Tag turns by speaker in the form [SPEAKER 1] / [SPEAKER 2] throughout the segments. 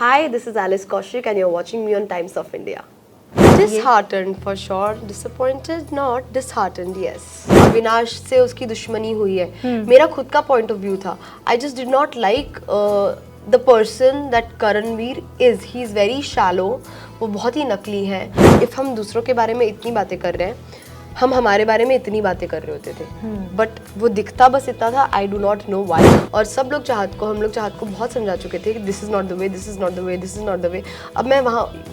[SPEAKER 1] Hi, this is Alice Kaushik and you're watching me on Times of India. Disheartened for sure, disappointed not, disheartened yes. Avinash से उसकी दुश्मनी हुई है. मेरा खुद का point of view था. I just did not like the person that Karanveer is. He is very shallow. वो बहुत ही नकली है. If हम दूसरों के बारे में इतनी बातें कर रहे हैं, हम हमारे बारे में इतनी बातें कर रहे होते थे, बट वो दिखता बस इतना था. I do not know Y. और सब लोग हम लोग चाहत को बहुत समझा चुके थे कि this is not the way, this is not the way, this is not the way. अब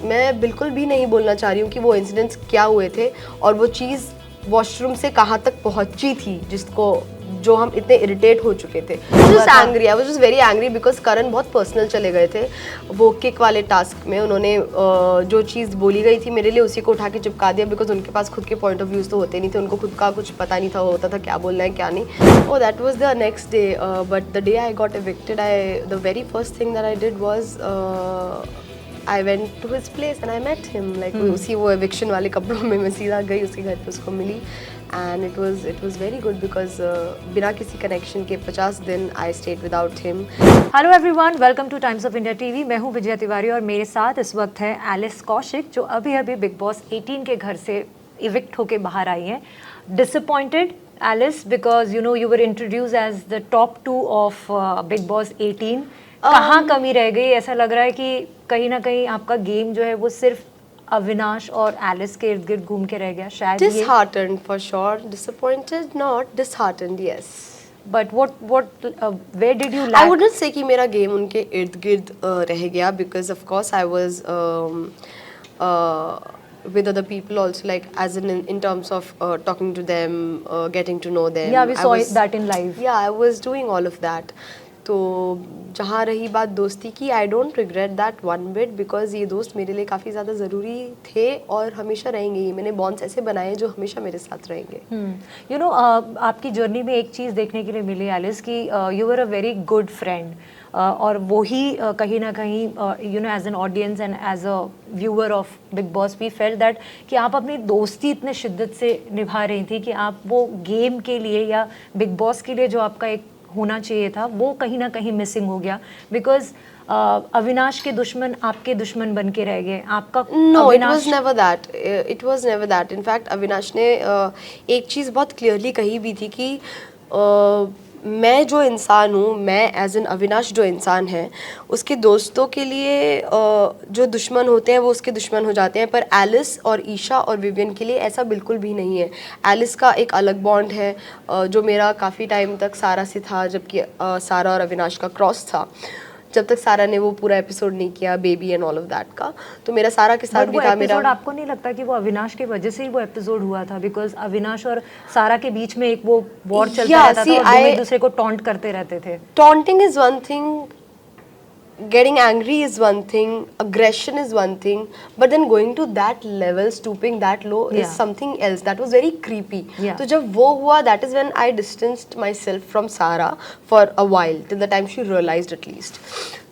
[SPEAKER 1] मैं बिल्कुल भी नहीं बोलना चाह रही हूँ कि वो इंसिडेंट्स क्या हुए थे और वो चीज़ वॉशरूम से कहाँ तक पहुँची थी जो हम इतने इरिटेट हो चुके थे. I was just very angry because Karan बहुत पर्सनल चले गए थे. वो किक वाले टास्क में उन्होंने जो चीज़ बोली गई थी मेरे लिए उसी को उठा के चिपका दिया बिकॉज उनके पास खुद के पॉइंट ऑफ व्यूज़ तो होते नहीं थे. उनको खुद का कुछ पता नहीं था, होता था क्या बोलना है क्या नहीं. Oh that was the next day. But the day I got evicted, the very first thing that I did was I went to his place and I met him. Like उसी वो eviction वाले कपड़ों में मैं सीधा गई उसके घर पे उसको मिली. And it was very good because बिना किसी connection के 50 दिन I stayed without him.
[SPEAKER 2] Hello everyone, welcome two times of India TV. मैं हूं विजया तिवारी और मेरे साथ इस वक्त है एलिस कौशिक जो अभी बिग बॉस 18 के घर से इविक्ट होके बाहर आई हैं. Disappointed Alice because you know you were introduced as the top 2 of Bigg Boss 18. कहाँ कमी रह गई? ऐसा लग रहा है कि कहीं ना कहीं आपका गेम जो है वो सिर्फ अविनाश और एलिस के इर्द गिर्द घूम के रह गया शायद.
[SPEAKER 1] Disheartened for sure, disappointed not, disheartened yes.
[SPEAKER 2] But where did you lack?
[SPEAKER 1] I wouldn't say कि मेरा गेम उनके इर्द गिर्द रह गया because of course I was with other people also, like as in terms of talking to them, getting to know them.
[SPEAKER 2] Yeah, we saw that in live.
[SPEAKER 1] Yeah, I was doing all of that. तो जहाँ रही बात दोस्ती की, I don't regret that one bit because ये दोस्त मेरे लिए काफ़ी ज़्यादा ज़रूरी थे और हमेशा रहेंगे. ये मैंने बॉन्ड्स ऐसे बनाए जो हमेशा मेरे साथ रहेंगे.
[SPEAKER 2] यू नो आपकी जर्नी में एक चीज़ देखने के लिए मिली एलिस कि you were a very good friend और वो ही कहीं ना कहीं you know as an audience and as a viewer of Bigg Boss we felt that कि आप अपनी दोस्ती इतने शिद्दत से निभा रही थी कि आप वो गेम के लिए या बिग बॉस के लिए जो आपका एक होना चाहिए था वो कहीं ना कहीं मिसिंग हो गया बिकॉज अविनाश के दुश्मन आपके दुश्मन बन के रह गए. आपका
[SPEAKER 1] no, it was never that. It was never that. Infact Avinash ने एक चीज़ बहुत क्लियरली कही भी थी कि मैं जो इंसान हूँ, मैं एज एन अविनाश जो इंसान है उसके दोस्तों के लिए जो दुश्मन होते हैं वो उसके दुश्मन हो जाते हैं. पर एलिस और ईशा और विवियन के लिए ऐसा बिल्कुल भी नहीं है. एलिस का एक अलग बॉन्ड है जो मेरा काफ़ी टाइम तक सारा से था, जबकि सारा और अविनाश का क्रॉस था. जब तक सारा ने वो पूरा एपिसोड नहीं किया baby and all of that का, तो मेरा सारा के साथ भी था. मेरा
[SPEAKER 2] आपको नहीं लगता कि वो अविनाश की वजह से ही वो एपिसोड हुआ था? बिकॉज अविनाश और सारा के बीच में एक वो वॉर चलता रहता था और एक दूसरे को टॉन्ट करते रहते थे.
[SPEAKER 1] Taunting is one thing, getting angry is one thing, aggression is one thing, but then going to that level, stooping that low is something else. That was very creepy. So जब वो हुआ, that is when I distanced myself from Sarah for a while till the time she realized at least.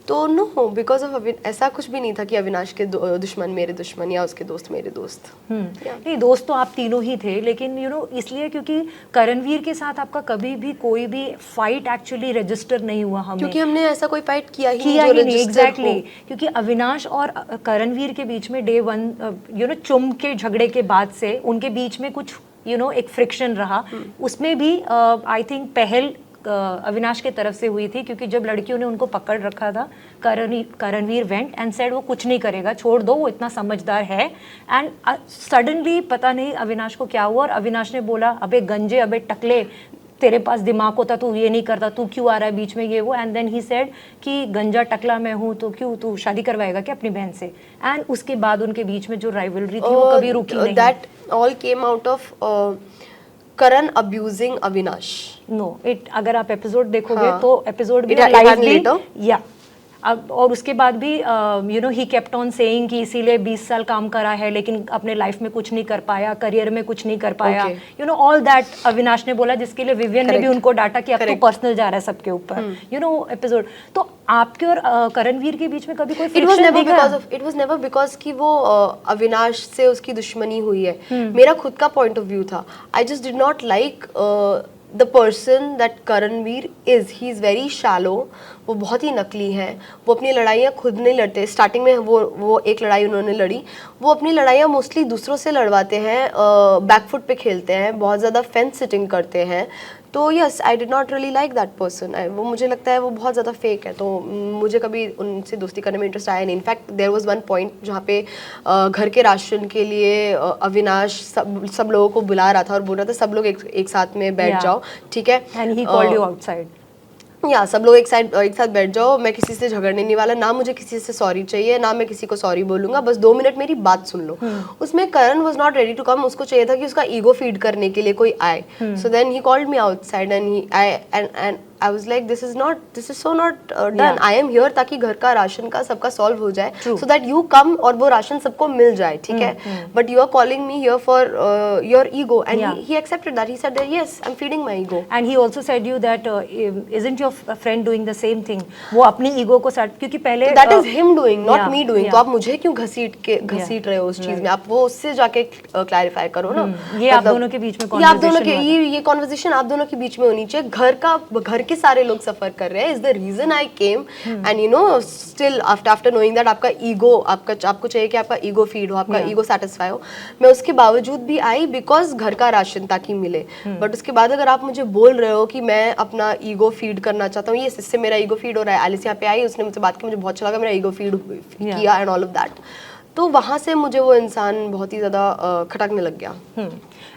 [SPEAKER 1] तो no, because of ऐसा कुछ भी नहीं था कि अविनाश के दुश्मन मेरे दुश्मन या उसके दोस्त मेरे दोस्त.
[SPEAKER 2] नहीं, दोस्त तो आप तीनों ही थे, लेकिन यू नो इसलिए क्योंकि करणवीर के साथ आपका कभी भी कोई भी फाइट एक्चुअली रजिस्टर नहीं हुआ हमें,
[SPEAKER 1] क्योंकि हमने ऐसा कोई फाइट किया ही नहीं.
[SPEAKER 2] एग्जैक्टली क्योंकि अविनाश और करणवीर के बीच में डे 1 यू नो चुम के झगड़े के बाद से उनके बीच में कुछ यू नो एक फ्रिक्शन रहा. उसमें भी आई थिंक पहल अविनाश के तरफ से हुई थी क्योंकि जब लड़कियों ने उनको पकड़ रखा था करणवीर वेंट एंड सेड वो कुछ नहीं करेगा, छोड़ दो, वो इतना समझदार है. एंड सडनली पता नहीं अविनाश को क्या हुआ और अविनाश ने बोला अबे गंजे, अबे टकले, तेरे पास दिमाग होता तू ये नहीं करता, तू क्यों आ रहा है बीच में ये वो. एंड देन ही सेड कि गंजा टकला मैं हूँ तो क्यों तू शादी करवाएगा क्या अपनी बहन से. एंड उसके बाद उनके बीच में जो राइवलरी थी वो कभी रुकी नहीं.
[SPEAKER 1] That all came out of Karan abusing Avinash.
[SPEAKER 2] No, it अगर आप एपिसोड देखोगे तो एपिसोड भी लाइवली या अब और उसके बाद भी you know he kept on saying कि इसीलिए 20 साल काम करा है लेकिन अपने लाइफ में कुछ नहीं कर पाया, करियर में कुछ नहीं कर पाया, you know all that Avinash ने बोला, जिसके लिए विवियन ने भी उनको डांटा कि अब तो पर्सनल जा रहा है सबके ऊपर यू नो एपिसोड. तो आपके और करणवीर के बीच में कभी कोई फ्रिक्शन दिखा?
[SPEAKER 1] इट वाज नेवर बिकॉज कि वो अविनाश से उसकी दुश्मनी हुई है. मेरा खुद का पॉइंट ऑफ व्यू था. I just did not like the person that Karanveer is, he is very shallow, वो बहुत ही नकली है, वो अपनी लड़ाइयाँ खुद नहीं लड़ते। स्टार्टिंग में वो एक लड़ाई उन्होंने लड़ी, वो अपनी लड़ाइयाँ मोस्टली दूसरों से लड़वाते हैं, बैकफुट पे खेलते हैं, बहुत ज़्यादा फेंस सिटिंग करते हैं। तो yes, I did not really like that person. वो मुझे लगता है वो बहुत ज़्यादा फेक है, तो मुझे कभी उनसे दोस्ती करने में इंटरेस्ट आया नहीं। Infact there was one point जहाँ पे घर के राशन के लिए अविनाश सब लोगों को बुला रहा था और बोल रहा था सब लोग एक साथ में बैठ जाओ, ठीक है,
[SPEAKER 2] and he called you outside.
[SPEAKER 1] या सब लोग एक साथ बैठ जाओ, मैं किसी से झगड़ने नहीं वाला, ना मुझे किसी से सॉरी चाहिए, ना मैं किसी को सॉरी बोलूंगा, बस 2 मिनट मेरी बात सुन लो। उसमें Karan was not ready to come, उसको चाहिए था कि उसका ईगो फीड करने के लिए कोई आए। So then he called me outside and I was like, this is so not done.
[SPEAKER 2] Yeah.
[SPEAKER 1] I am here ताकि घर का राशन का सबका सॉल्व हो जाए, so that you come और वो राशन सबको मिल जाए, ठीक है। But you are calling me here for your ego, and
[SPEAKER 2] Yeah.
[SPEAKER 1] he accepted that. He said that yes, I'm feeding my ego.
[SPEAKER 2] And he also said you that isn't your friend doing the same thing? वो अपनी ego को साथ, क्योंकि पहले
[SPEAKER 1] that is him doing, not
[SPEAKER 2] yeah,
[SPEAKER 1] me doing.
[SPEAKER 2] yeah.
[SPEAKER 1] तो आप मुझे क्यों घसीट रहे हो उस चीज में? आप वो उससे जाके क्लैरिफाई करो ना।
[SPEAKER 2] ये आप दोनों के बीच में
[SPEAKER 1] ये आप दोनों के
[SPEAKER 2] conversation
[SPEAKER 1] ये कॉन्वर्सेशन आप दोनों के बीच में होनी चाहिए। घर के सारे लोग सफर कर रहे हैं, is the reason I came, and you know still after knowing that आपका ईगो, आपको चाहिए कि आपका ईगो फीड हो, आपका ईगो सेटिस्फाई हो। मैं उसके बावजूद भी आई बिकॉज घर का राशन ताकि मिले। बट उसके बाद अगर आप मुझे बोल रहे हो कि मैं अपना ईगो फीड करना चाहता हूँ, ये इससे मेरा ईगो फीड हो रहा है, एलिस यहाँ पे आई, उसने मुझसे बात की, मुझे बहुत अच्छा लगा, मेरा ईगो फीड किया एंड ऑल ऑफ दैट, तो वहाँ से मुझे वो इंसान बहुत ही ज़्यादा खटकने लग गया।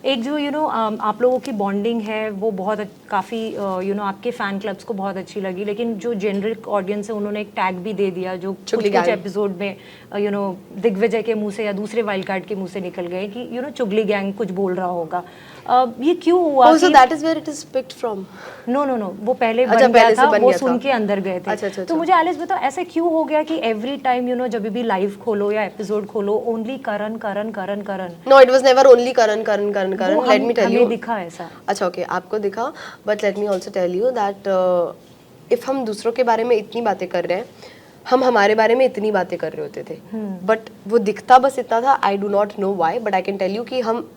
[SPEAKER 2] एक जो आप लोगों की बॉन्डिंग है वो बहुत काफ़ी आपके फैन क्लब्स को बहुत अच्छी लगी, लेकिन जो जनरल ऑडियंस है उन्होंने एक टैग भी दे दिया जो कुछ एपिसोड में दिग्विजय के मुंह से या दूसरे वाइल्ड कार्ड के मुंह से निकल गए कि चुगली गैंग कुछ बोल रहा होगा। ये क्यों हुआ?
[SPEAKER 1] Oh, so that is where it is picked from.
[SPEAKER 2] No, वो पहले बन गया था, वो सुन के अंदर गए थे।
[SPEAKER 1] अच्छा।
[SPEAKER 2] तो मुझे एलिस बताओ, ऐसा क्यों हो गया कि एवरी टाइम जब भी लाइव खोलो या एपिसोड खोलो only Karan.
[SPEAKER 1] No, it was never only Karan. Let me tell you.
[SPEAKER 2] हमें दिखा ऐसा।
[SPEAKER 1] अच्छा, ओके, आपको दिखा, but let me also tell you that if हम दूसरों के बारे में इतनी बातें कर रहे हैं, हम हमारे बारे में इतनी बातें कर रहे होते थे, बट वो दिखता बस इतना था। I do not know why, but I can tell you कि हम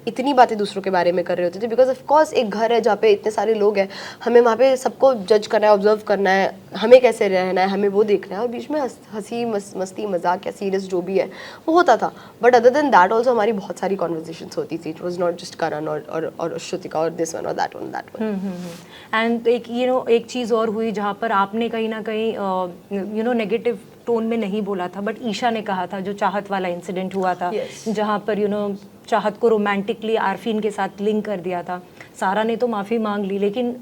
[SPEAKER 1] इतनी बातें दूसरों के बारे में कर रहे होते थे बिकॉज ऑफ कोर्स एक घर है जहाँ पे इतने सारे लोग हैं, हमें वहाँ पे सबको जज करना है, ऑब्जर्व करना है, हमें कैसे रहना है, हमें वो देखना है, और बीच में हंसी मस्ती मजाक या सीरियस जो भी है वो होता था। But other than that also हमारी बहुत सारी कॉन्वर्जेशंस होती थी। इट वॉज नॉट जस्ट करण और श्रुतिका और दिस वन और दैट वन।
[SPEAKER 2] एंड एक चीज़ और हुई जहाँ पर आपने कहीं ना कहीं नेगेटिव टोन में नहीं बोला था, बट ईशा ने कहा था, जो चाहत वाला इंसिडेंट हुआ था, जहाँ पर चाहत को रोमांटिकली आरफीन के साथ लिंक कर दिया था। सारा ने तो माफ़ी मांग ली, लेकिन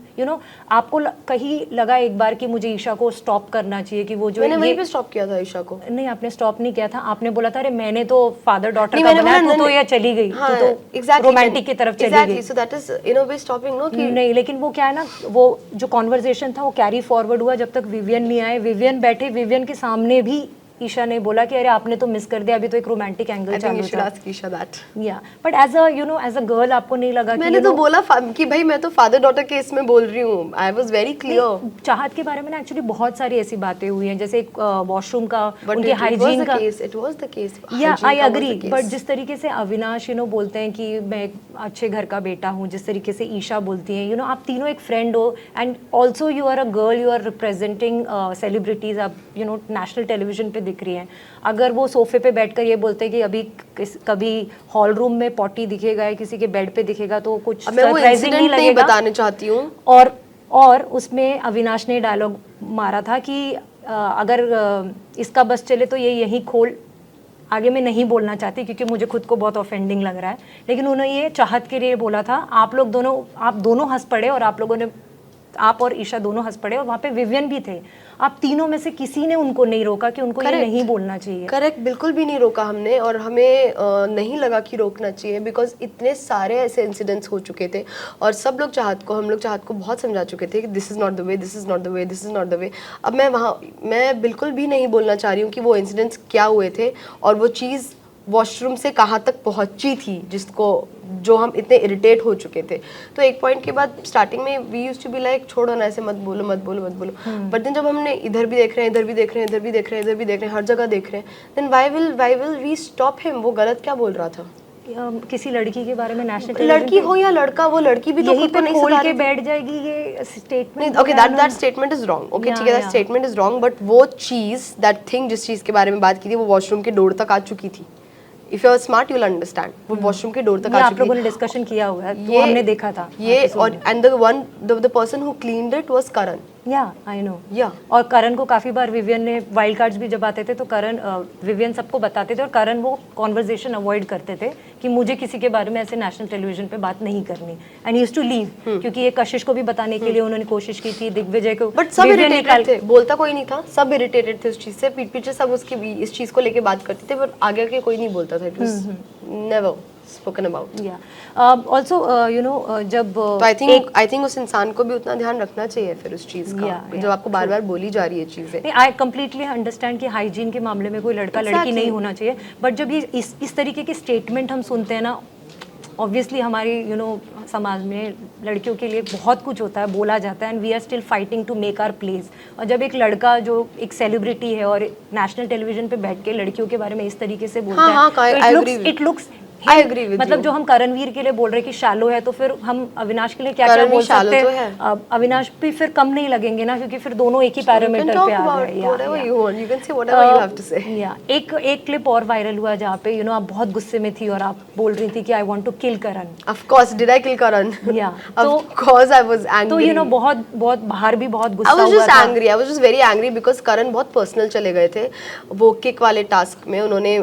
[SPEAKER 2] आपको कहीं लगा एक बार कि मुझे ईशा को स्टॉप करना चाहिए कि वो जो
[SPEAKER 1] मैंने वहीं पे स्टॉप किया था ईशा को।
[SPEAKER 2] नहीं, आपने स्टॉप नहीं किया था, आपने बोला था अरे मैंने तो फादर डॉटर का बनाया, तो ये चली गई, तो रोमांटिक की तरफ चली गई।
[SPEAKER 1] So that is in a way stopping, no कि
[SPEAKER 2] नहीं, लेकिन वो क्या है ना, वो जो कॉन्वर्सेशन था वो कैरी फॉरवर्ड हुआ जब तक विवियन नहीं आए। विवियन बैठे, विवियन के सामने भी ईशा ने बोला कि अरे आपने तो मिस कर दिया, अभी तो एक रोमांटिक एंगल चालू था। या बट एज अ गर्ल आपको नहीं लगा?
[SPEAKER 1] मैंने तो बोला कि भाई मैं तो फादर डॉटर केस में बोल रही हूँ। I was very clear.
[SPEAKER 2] चाहत के बारे में ना एक्चुअली बहुत सारी ऐसी बातें हुई हैं, जैसे एक वॉशरूम का, उनके हाइजीन का।
[SPEAKER 1] It was the case.
[SPEAKER 2] या आई एग्री, बट जिस तरीके से अविनाश बोलते हैं कि मैं एक अच्छे घर का बेटा हूँ, जिस तरीके से ईशा बोलती हैं, आप तीनों एक फ्रेंड हो, and also you are a girl, you are representing celebrities, आप नेशनल टेलीविजन पे दिख रही हैं। अगर वो सोफे पे बैठकर ये बोलते हैं कि अभी कभी हॉल रूम में पॉटी दिखेगा या किसी के बेड पे दिखेगा तो कुछ सरप्राइजिंग नहीं लगेगा।
[SPEAKER 1] बताने चाहती हूँ।
[SPEAKER 2] और उसमें अविनाश ने डायलॉग मारा था कि अगर इसका बस चले तो ये यहीं खोल, आगे मैं नहीं बोलना चाहती क्योंकि मुझे खुद को बहुत ऑफेंडिंग लग रहा है, लेकिन उन्होंने ये चाहत के लिए बोला था। आप दोनों हंस पड़े, और आप और ईशा दोनों हंस पड़े, और वहाँ पे विवियन भी थे। आप तीनों में से किसी ने उनको नहीं रोका कि उनको ये नहीं बोलना चाहिए?
[SPEAKER 1] करेक्ट, बिल्कुल भी नहीं रोका हमने, और हमें नहीं लगा कि रोकना चाहिए बिकॉज इतने सारे ऐसे इंसिडेंट्स हो चुके थे, और हम लोग चाहत को बहुत समझा चुके थे कि this is not the way, this is not the way, this is not the way. अब मैं बिल्कुल भी नहीं बोलना चाह रही हूँ कि वो इंसिडेंट्स क्या हुए थे और वो चीज़ वॉशरूम से कहाँ तक पहुँची थी जो हम इतने इरिटेट हो चुके थे। तो एक पॉइंट के बाद स्टार्टिंग में we used to be like छोड़ो ना, ऐसे मत बोलो। बट देन जब हमने इधर भी देख रहे हैं, हर जगह देख रहे हैं, then why will we stop him? वो गलत क्या बोल रहा था?
[SPEAKER 2] किसी लड़की के बारे में नेशनल
[SPEAKER 1] लड़की हो या लड़का, वो लड़की भी तो
[SPEAKER 2] यहीं
[SPEAKER 1] खुद को
[SPEAKER 2] पे
[SPEAKER 1] नहीं
[SPEAKER 2] खोल
[SPEAKER 1] सुधार
[SPEAKER 2] के
[SPEAKER 1] रही।
[SPEAKER 2] बैठ जाएगी ये statement.
[SPEAKER 1] Okay, that statement is wrong. Okay ठीक है, that statement is wrong, but वो चीज, दैट थिंग जिस चीज के बारे में बात की थी, वो वॉशरूम के डोर तक आ चुकी थी। If you are smart you will understand, वो वॉशरूम के डोर तक
[SPEAKER 2] ये
[SPEAKER 1] आ
[SPEAKER 2] आप
[SPEAKER 1] चुकी
[SPEAKER 2] लोगों
[SPEAKER 1] थी।
[SPEAKER 2] ने डिस्कशन किया हुआ है, तो हमने देखा था
[SPEAKER 1] ये
[SPEAKER 2] episode
[SPEAKER 1] और
[SPEAKER 2] में।
[SPEAKER 1] And the person who cleaned it was Karan.
[SPEAKER 2] Yeah I know.
[SPEAKER 1] Yeah
[SPEAKER 2] और करण को काफी बार विवियन ने वाइल्ड कार्ड्स भी जब आते थे तो करण विवियन सबको बताते थे, और करण वो कॉन्वर्जेशन अवॉइड करते थे कि मुझे किसी के बारे में ऐसे नेशनल टेलीविजन पे बात नहीं करनी, एंड यूज्ड टू लीव, क्योंकि ये कशिश को भी बताने के लिए उन्होंने कोशिश की थी, दिग्विजय को।
[SPEAKER 1] बट सब
[SPEAKER 2] विवियन
[SPEAKER 1] इरिटेटेड थे, बोलता कोई नहीं था, सब इरिटेटेड थे उस चीज से, पीठ पीछे सब उसकी इस चीज को लेके बात करते थे, पर आगे के कोई नहीं बोलता था। It was never spoken about.
[SPEAKER 2] या ऑल्सो यू नो जब
[SPEAKER 1] तो आई थिंक उस इंसान को भी उतना ध्यान रखना चाहिए फिर उस चीज का, जब आपको बार बार बोली जा रही है चीजें।
[SPEAKER 2] आई कम्प्लीटली अंडरस्टैंड कि हाइजीन के मामले में कोई लड़का लड़की नहीं होना चाहिए, बट जब ये इस तरीके के स्टेटमेंट हम सुनते हैं ना, ऑब्वियसली हमारी यू नो समाज में लड़कियों के लिए बहुत कुछ होता है, बोला जाता है, and we are still fighting to make our place. और जब एक लड़का जो एक सेलिब्रिटी है और नेशनल टेलीविजन पे बैठ के लड़कियों के बारे में इस तरीके से बोलता है, it looks
[SPEAKER 1] I agree with
[SPEAKER 2] मतलब
[SPEAKER 1] you.
[SPEAKER 2] जो हम करणवीर के लिए बोल रहे हैं कि शैलो है, तो फिर हम अविनाश के लिए क्या क्या बोल सकते
[SPEAKER 1] तो
[SPEAKER 2] हैं? अविनाश भी फिर कम नहीं लगेंगे ना, क्योंकि फिर दोनों एक ही पैरामीटर पे आ गए। एक क्लिप और वायरल हुआ जहाँ पे यू नो आप बहुत गुस्से में थी और आप बोल रही थी कि I want to kill Karan.
[SPEAKER 1] Of course, did I kill Karan?
[SPEAKER 2] Yeah.
[SPEAKER 1] Of course I was angry.
[SPEAKER 2] तो यू नो बहुत बाहर भी बहुत
[SPEAKER 1] I
[SPEAKER 2] गुस्सा
[SPEAKER 1] was
[SPEAKER 2] हुआ
[SPEAKER 1] just
[SPEAKER 2] था।
[SPEAKER 1] angry. I was just very angry because करण बहुत पर्सनल चले गए थे। वो किक वाले टास्क में उन्होंने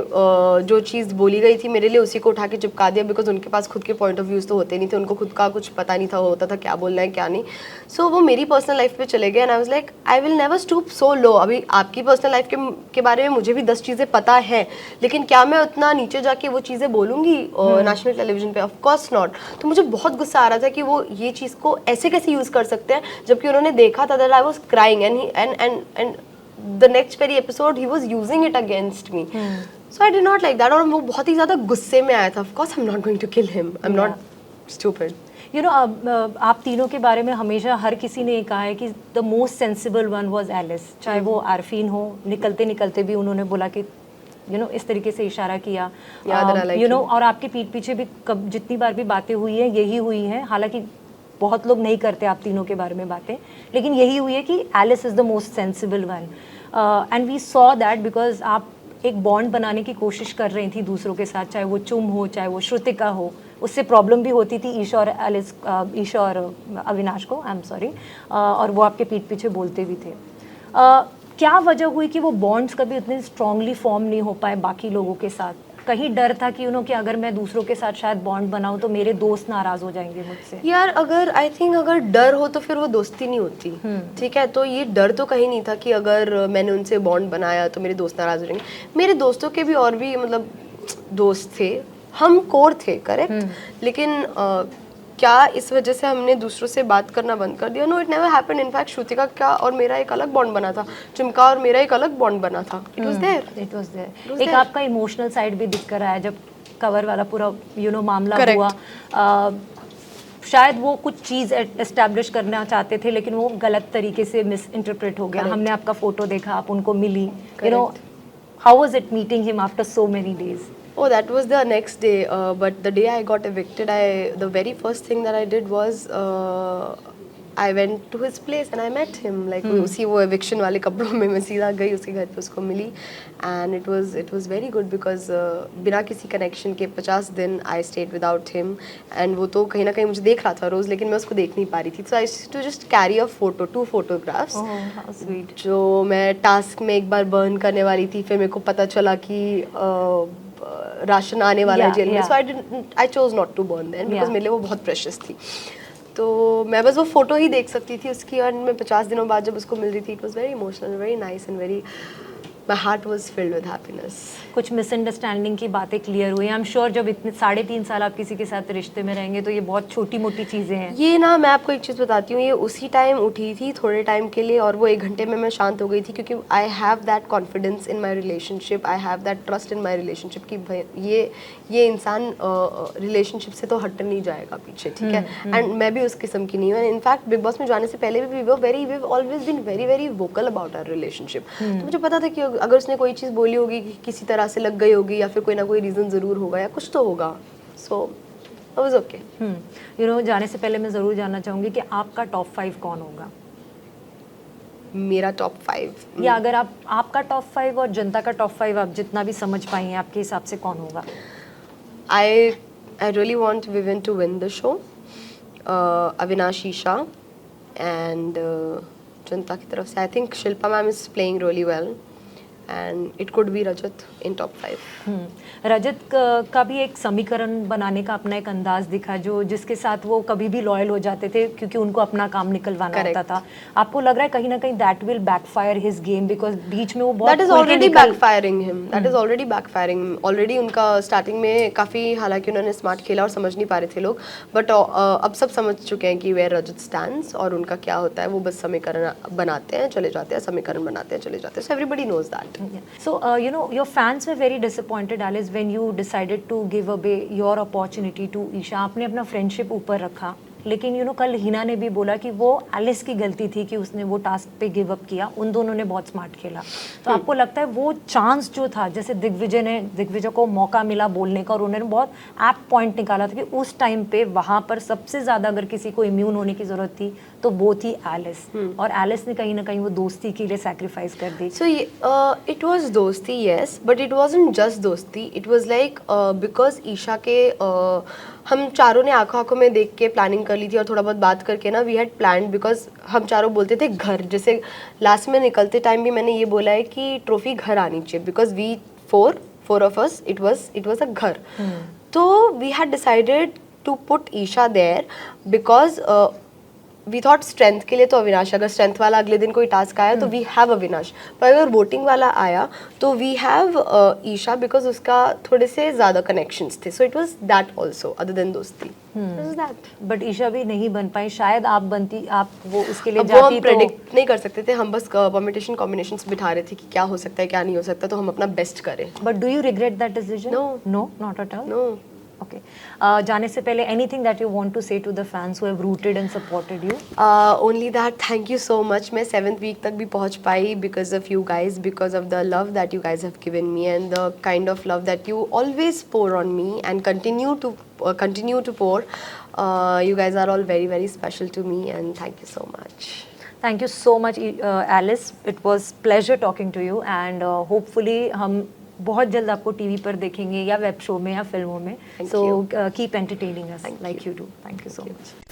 [SPEAKER 1] जो चीज़ बोली गई थी मेरे लिए उसी को उठा के चिपका दिया, बिकॉज उनके पास खुद के पॉइंट ऑफ व्यूज तो होते नहीं थे, उनको खुद का कुछ पता नहीं था, होता था क्या बोलना है क्या नहीं। सो वो मेरी पर्सनल लाइफ पे चले गए and I was like I will never stoop so low. अभी आपकी पर्सनल लाइफ के बारे में मुझे भी 10 चीज़ें पता है, लेकिन क्या मैं उतना नीचे जाके वो चीज़ें बोलूँगी नेशनल टेलीविजन पे? Of course not. तो मुझे बहुत गुस्सा आ रहा था कि वो ये चीज़ को ऐसे कैसे यूज़ कर सकते हैं, जबकि उन्होंने देखा था that I was crying and the next very episode he was using it against me. So I did not like that, और वो बहुत ही ज़्यादा गुस्से में आया था। Of course I am not going to kill him, I am not stupid.
[SPEAKER 2] You know आप तीनों के बारे में हमेशा हर किसी ने ये कहा है कि the most sensible one was Alice, चाहे वो आरफीन हो, निकलते निकलते भी उन्होंने बोला कि यू नो इस तरीके से इशारा किया, यू नो, और आपके पीठ पीछे भी जितनी बार भी बातें हुई है यही हुई है। हालांकि बहुत लोग नहीं करते आप तीनों के बारे में बातें, लेकिन यही हुई है कि Alice is the most sensible one, and we saw that because आप एक बॉन्ड बनाने की कोशिश कर रही थी दूसरों के साथ, चाहे वो चुम हो चाहे वो श्रुतिका हो। उससे प्रॉब्लम भी होती थी ईशा और एलिस, ईशा और अविनाश को, आई एम सॉरी, और वो आपके पीठ पीछे बोलते भी थे। क्या वजह हुई कि वो बॉन्ड्स कभी उतने स्ट्रांगली फॉर्म नहीं हो पाए बाकी लोगों के साथ? कहीं डर था कि कि अगर मैं दूसरों के साथ शायद बॉन्ड बनाऊं तो मेरे दोस्त नाराज हो जाएंगे मुझसे?
[SPEAKER 1] यार अगर आई थिंक अगर डर हो तो फिर वो दोस्ती नहीं होती, ठीक है? तो ये डर तो कहीं नहीं था कि अगर मैंने उनसे बॉन्ड बनाया तो मेरे दोस्त नाराज हो जाएंगे। मेरे दोस्तों के भी और भी मतलब दोस्त थे, हम कोर थे, करेक्ट, लेकिन क्या इस वजह से हमने दूसरों से बात करना बंद कर दिया? No, it never happened. In fact Shrutika का और मेरा एक अलग बॉन्ड बना था, चुमका और मेरा एक अलग बॉन्ड बना था। It was there.
[SPEAKER 2] एक आपका इमोशनल साइड भी दिख कर आया जब कवर वाला पूरा यू नो मामला हुआ। शायद वो कुछ चीज़ एस्टैब्लिश करना चाहते थे लेकिन वो गलत तरीके से मिस इंटरप्रेट हो गया। हमने आपका फोटो देखा, आप उनको मिली, you know, how was it meeting him after so many days?
[SPEAKER 1] Oh, that was the next day. But the day I got evicted, the very first thing that I did was I went to his place and I met him. Like उसी वो eviction वाले कपड़ों में मैं सीधा गई उसके घर पे, उसको मिली, and it was very good because बिना किसी connection के 50 दिन I stayed without him, and वो तो कहीं ना कहीं मुझे देख रहा था रोज, लेकिन मैं उसको देख नहीं पा रही थी। So I used to just carry a photo, 2 photographs,
[SPEAKER 2] how sweet,
[SPEAKER 1] जो मैं टास्क में एक बार बर्न करने वाली थी, फिर मेरे को पता चला कि राशन आने वाला है जेल में, so I chose not to burn then because मेरे लिए वो बहुत प्रेशियस थी। तो मैं बस वो फोटो ही देख सकती थी उसकी, और मैं 50 दिनों बाद जब उसको मिल रही थी, it was very emotional, very nice and very, my heart was filled with happiness.
[SPEAKER 2] कुछ मिसअंडरस्टैंडिंग की बातें क्लियर हुई। आई एम श्योर जब इतने 3.5 साल आप किसी के साथ रिश्ते में रहेंगे तो ये बहुत छोटी मोटी चीज़ें हैं।
[SPEAKER 1] ये ना मैं आपको एक चीज़ बताती हूँ, ये उसी टाइम उठी थी थोड़े टाइम के लिए, और वो 1 घंटे में मैं शांत हो गई थी, क्योंकि I have that confidence in my relationship, I have that trust in my relationship कि ये इंसान रिलेशनशिप से तो हट नहीं जाएगा पीछे, ठीक है? एंड मैं भी उस किस्म की नहीं हूँ। इनफैक्ट बिग बॉस में जाने से पहले भी we always been very very vocal about our relationship. तो मुझे पता था कि अगर उसने कोई चीज़ बोली होगी कि किसी तरह से लग गई होगी या फिर कोई ना कोई रीज़न ज़रूर होगा या कुछ तो होगा, so it was okay.
[SPEAKER 2] You know जाने से पहले मैं ज़रूर जानना चाहूँगी कि आपका टॉप 5 कौन होगा,
[SPEAKER 1] मेरा टॉप 5
[SPEAKER 2] या अगर आपका टॉप 5 और जनता का टॉप 5 आप जितना भी समझ पाई हैं आपके हिसाब से कौन होगा?
[SPEAKER 1] I really want Vivian to win the show. Avinash, Isha, and जनता की तरफ से I think Shilpa ma'am is playing really well, and it could be Rajat in top 5.
[SPEAKER 2] रजत का भी एक समीकरण बनाने का अपना एक अंदाज दिखा जो जिसके साथ वो कभी भी लॉयल हो जाते थे क्योंकि उनको अपना काम निकलवाना
[SPEAKER 1] Correct.
[SPEAKER 2] होता था। आपको लग रहा है कहीं ना कहीं that will backfire his game because बीच में वो बहुत
[SPEAKER 1] That is
[SPEAKER 2] खुल के
[SPEAKER 1] already
[SPEAKER 2] निकल-
[SPEAKER 1] backfiring him. That is already backfiring. Already उनका स्टार्टिंग में काफ़ी, हालांकि उन्होंने स्मार्ट खेला और समझ नहीं पा रहे थे लोग, बट अब सब समझ चुके हैं कि वेयर रजत स्टैंड्स और उनका क्या होता है। वो बस समीकरण बनाते हैं चले जाते हैं, समीकरण बनाते हैं चले जाते हैं, so everybody knows that.
[SPEAKER 2] So, you know, your fans were very disappointed, Alice, when you decided to give away your opportunity to Isha. आपने अपना फ्रेंडशिप ऊपर रखा, लेकिन यू नो कल हिना ने भी बोला कि वो एलिस की गलती थी कि उसने वो टास्क पे गिव अप किया, उन दोनों ने बहुत स्मार्ट खेला। तो आपको लगता है वो चांस जो था, जैसे दिग्विजय को मौका मिला बोलने का और उन्होंने बहुत ऐप पॉइंट निकाला था कि उस टाइम पे वहाँ पर सबसे ज़्यादा अगर किसी को इम्यून होने की ज़रूरत थी तो वो थी एलिस, और एलिस ने कहीं ना कहीं वो दोस्ती के लिए सैक्रिफाइस कर दी।
[SPEAKER 1] So it was दोस्ती, yes, but it wasn't just दोस्ती. It was like because Isha के हम चारों ने आंखों में देख के प्लानिंग कर ली थी और थोड़ा बहुत बात करके ना वी हैड प्लान्ड, बिकॉज हम चारों बोलते थे घर, जैसे लास्ट में निकलते टाइम भी मैंने ये बोला है कि ट्रॉफी घर आनी चाहिए, because we four of us it was a घर। तो we had decided to put Isha there because we thought strength के लिए तो अविनाश, अगर स्ट्रेंथ वाला अगले दिन कोई टास्क आया तो वी हैव अविनाश, पर अगर वोटिंग वाला आया तो वी हैव ईशा बिकॉज उसका थोड़े से ज़्यादा कनेक्शंस थे, so it was that also other than दोस्ती। दैट
[SPEAKER 2] बट ईशा भी नहीं बन पाई, शायद आप बनती, आप वो उसके लिए
[SPEAKER 1] अब वो हम
[SPEAKER 2] जाती तो
[SPEAKER 1] प्रेडिक्ट नहीं कर सकते थे, हम बस परमिटेशन कॉम्बिनेशंस बिठा रहे थे कि क्या हो सकता है क्या नहीं हो सकता, तो हम अपना बेस्ट करें।
[SPEAKER 2] But do you regret that decision?
[SPEAKER 1] No.
[SPEAKER 2] No not at all.
[SPEAKER 1] No,
[SPEAKER 2] okay, जाने से पहले anything that you want to say to the fans who have rooted and supported you?
[SPEAKER 1] Only that thank you so much. मैं 7th week तक भी पहुंच पाई because of you guys, because of the love that you guys have given me and the kind of love that you always pour on me and continue to pour. You guys are all very very special to me and thank you so much.
[SPEAKER 2] Thank you so much, Alice. It was pleasure talking to you and hopefully हम बहुत जल्द आपको TV पर देखेंगे या web show में या फिल्मों में।
[SPEAKER 1] Thank
[SPEAKER 2] So
[SPEAKER 1] you.
[SPEAKER 2] keep entertaining us
[SPEAKER 1] Thank
[SPEAKER 2] like
[SPEAKER 1] you.
[SPEAKER 2] you do. Thank you so much.